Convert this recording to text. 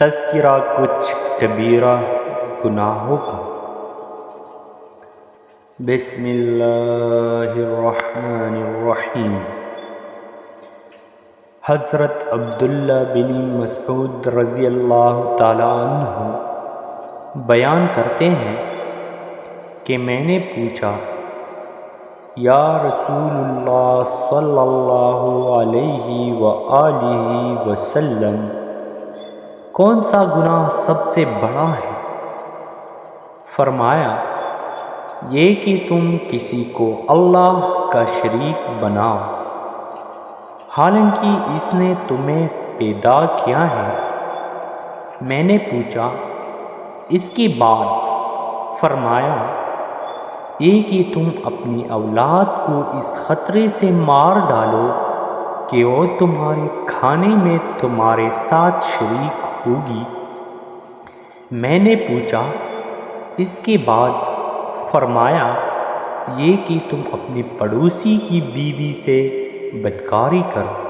تذکرہ کچھ کبیرہ گناہوں کا۔ بسم اللہ الرحمن الرحیم۔ حضرت عبداللہ بن مسعود رضی اللہ تعالیٰ عنہ بیان کرتے ہیں کہ میں نے پوچھا، یا رسول اللہ صلی اللہ علیہ وآلہ وسلم، کون سا گناہ سب سے بڑا ہے؟ فرمایا، یہ کہ تم کسی کو اللہ کا شریک بناؤ، حالانکہ اس نے تمہیں پیدا کیا ہے۔ میں نے پوچھا، اس کے بعد؟ فرمایا، یہ کہ تم اپنی اولاد کو اس خطرے سے مار ڈالو کہ وہ تمہارے کھانے میں تمہارے ساتھ شریک ہوگی۔ میں نے پوچھا، اس کے بعد؟ فرمایا، یہ کہ تم اپنے پڑوسی کی بیوی سے بدکاری کرو۔